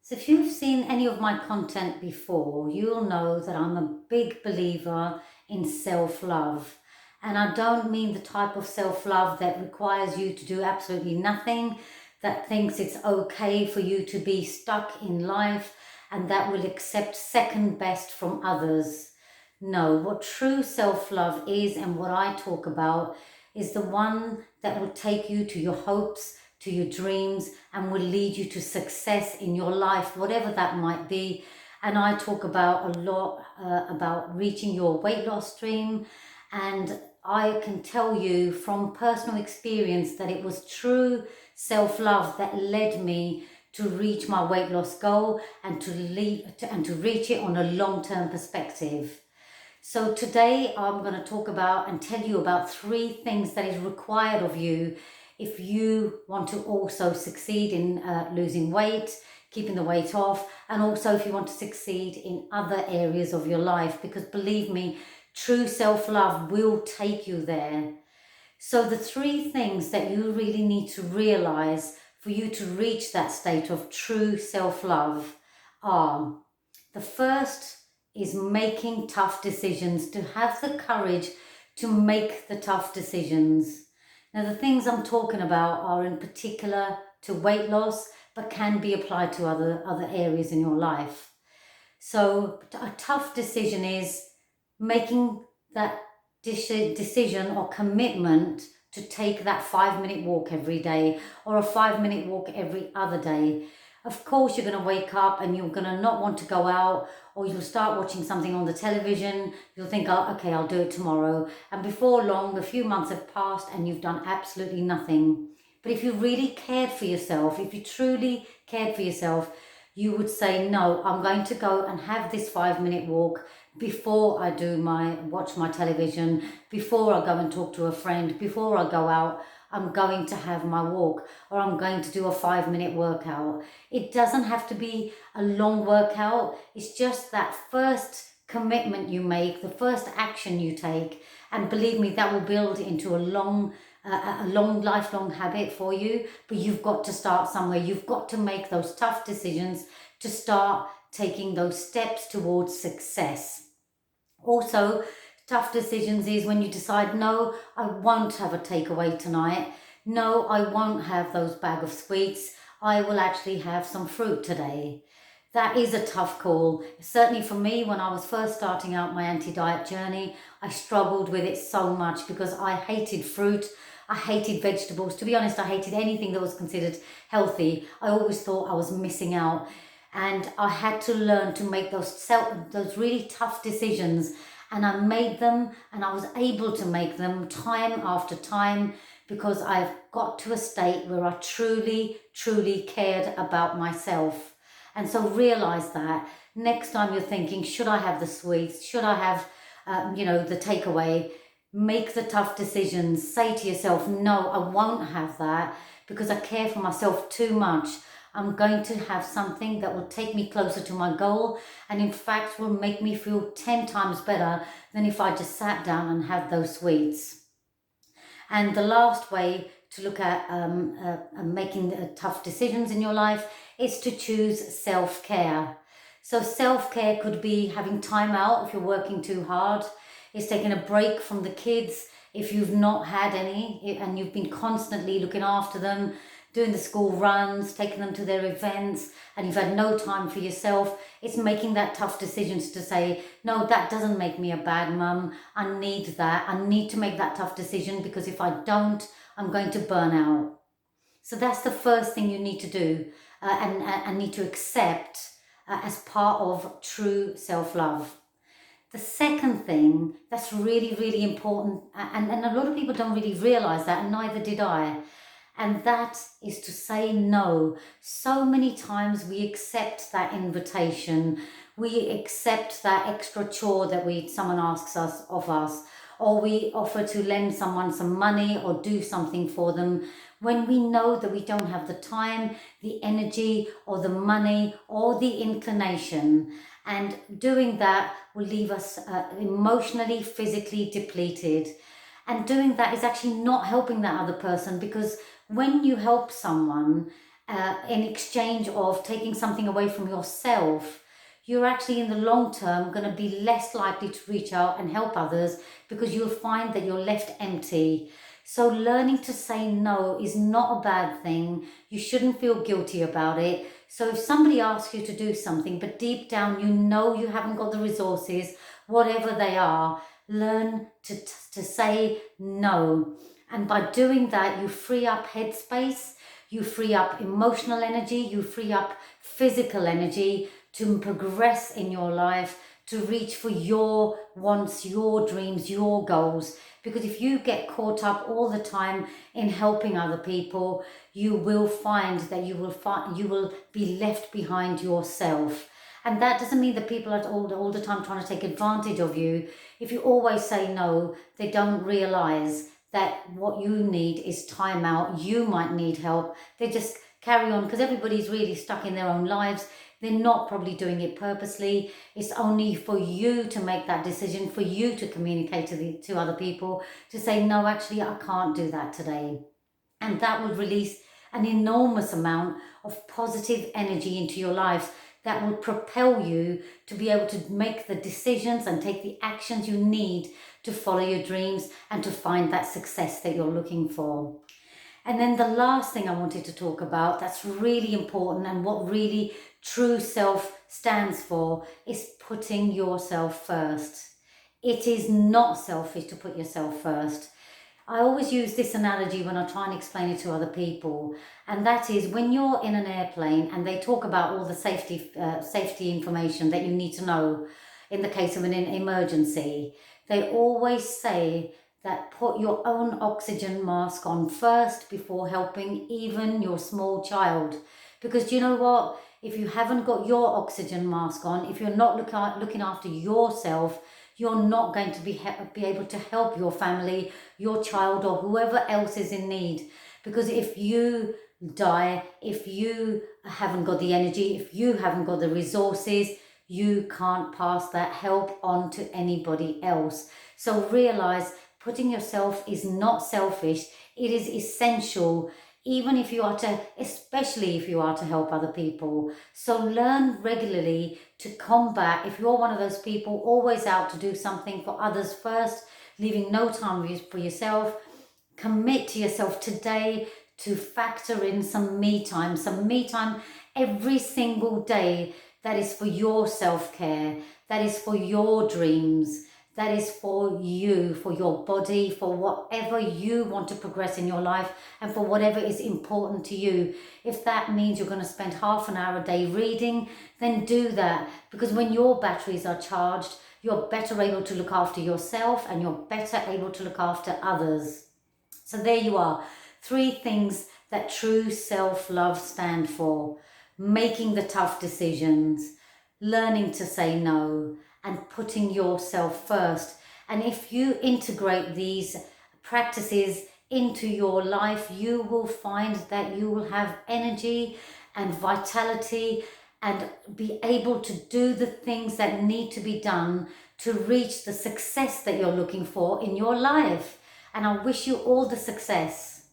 So if you've seen any of my content before, you'll know that I'm a big believer in self-love. And I don't mean the type of self-love that requires you to do absolutely nothing, that thinks it's okay for you to be stuck in life and that will accept second best from others. No, what true self-love is and what I talk about is the one that will take you to your hopes, to your dreams, and will lead you to success in your life, whatever that might be. And I talk about a lot about reaching your weight loss dream. And I can tell you from personal experience that it was true self-love that led me to reach my weight loss goal and to reach it on a long-term perspective. So today I'm going to talk about and tell you about 3 things that is required of you if you want to also succeed in losing weight, keeping the weight off, and also if you want to succeed in other areas of your life, because believe me, true self-love will take you there. So the 3 things that you really need to realize for you to reach that state of true self-love are: the first is making tough decisions, to have the courage to make the tough decisions. Now, the things I'm talking about are in particular to weight loss, but can be applied to other areas in your life. So a tough decision is making that decision or commitment to take that 5-minute walk every day, or a 5-minute walk every other day. Of course, you're going to wake up and you're going to not want to go out, or you'll start watching something on the television. You'll think, oh, okay, I'll do it tomorrow. And before long, a few months have passed and you've done absolutely nothing. But if you really cared for yourself, if you truly cared for yourself, you would say, no, I'm going to go and have this 5-minute walk before I watch my television, before I go and talk to a friend, before I go out. I'm going to have my walk, or I'm going to do a 5-minute workout. It doesn't have to be a long workout. It's just that first commitment you make, the first action you take, and believe me, that will build into a lifelong habit for you. But you've got to start somewhere. You've got to make those tough decisions to start taking those steps towards success. Also, tough decisions is when you decide, no, I won't have a takeaway tonight. No, I won't have those bag of sweets. I will actually have some fruit today. That is a tough call. Certainly for me, when I was first starting out my anti-diet journey, I struggled with it so much because I hated fruit. I hated vegetables. To be honest, I hated anything that was considered healthy. I always thought I was missing out. And I had to learn to make those really tough decisions. And I made them, and I was able to make them time after time, because I've got to a state where I truly, truly cared about myself. And so realize that next time you're thinking, should I have the sweets? Should I have, the takeaway? Make the tough decisions. Say to yourself, no, I won't have that because I care for myself too much. I'm going to have something that will take me closer to my goal, and in fact will make me feel 10 times better than if I just sat down and had those sweets. And the last way to look at making tough decisions in your life is to choose self-care. So self-care could be having time out if you're working too hard. It's taking a break from the kids if you've not had any and you've been constantly looking after them, doing the school runs, taking them to their events, and you've had no time for yourself. It's making that tough decisions to say, no, that doesn't make me a bad mum. I need that. I need to make that tough decision, because if I don't, I'm going to burn out. So that's the first thing you need to do and need to accept as part of true self-love. The second thing that's really, really important, and a lot of people don't really realize that, and neither did I, and that is to say no. So many times we accept that invitation, we accept that extra chore that someone asks us of us, or we offer to lend someone some money or do something for them, when we know that we don't have the time, the energy, or the money, or the inclination. And doing that will leave us emotionally, physically depleted. And doing that is actually not helping that other person, because when you help someone in exchange of taking something away from yourself, you're actually in the long term going to be less likely to reach out and help others, because you'll find that you're left empty. So learning to say no is not a bad thing. You shouldn't feel guilty about it. So if somebody asks you to do something, but deep down you know you haven't got the resources, whatever they are, learn to say no. And by doing that, you free up headspace, you free up emotional energy, you free up physical energy to progress in your life, to reach for your wants, your dreams, your goals. Because if you get caught up all the time in helping other people, you will find that you will be left behind yourself. And that doesn't mean that people are all the time trying to take advantage of you. If you always say no, they don't realize that what you need is time out. You might need help. They just carry on because everybody's really stuck in their own lives. They're not probably doing it purposely. It's only for you to make that decision, for you to communicate to other people, to say, no, actually, I can't do that today. And that will release an enormous amount of positive energy into your life that will propel you to be able to make the decisions and take the actions you need to follow your dreams and to find that success that you're looking for. And then the last thing I wanted to talk about that's really important, and what really true self stands for, is putting yourself first. It is not selfish to put yourself first. I always use this analogy when I try and explain it to other people, and that is when you're in an airplane and they talk about all the safety information that you need to know in the case of an emergency. They always say that put your own oxygen mask on first before helping even your small child. Because you know what? If you haven't got your oxygen mask on, if you're not looking after yourself, you're not going to be able to help your family, your child, or whoever else is in need. Because if you die, if you haven't got the energy, if you haven't got the resources, you can't pass that help on to anybody else. So realize putting yourself is not selfish. It is essential, even if you are to, especially if you are to help other people. So learn regularly to combat, if you're one of those people always out to do something for others first, leaving no time for yourself, commit to yourself today to factor in some me time every single day. That is for your self-care, that is for your dreams, that is for you, for your body, for whatever you want to progress in your life, and for whatever is important to you. If that means you're going to spend half an hour a day reading, then do that. Because when your batteries are charged, you're better able to look after yourself and you're better able to look after others. So there you are. 3 things that true self-love stand for: making the tough decisions, learning to say no, and putting yourself first. And if you integrate these practices into your life, you will find that you will have energy and vitality and be able to do the things that need to be done to reach the success that you're looking for in your life. And I wish you all the success.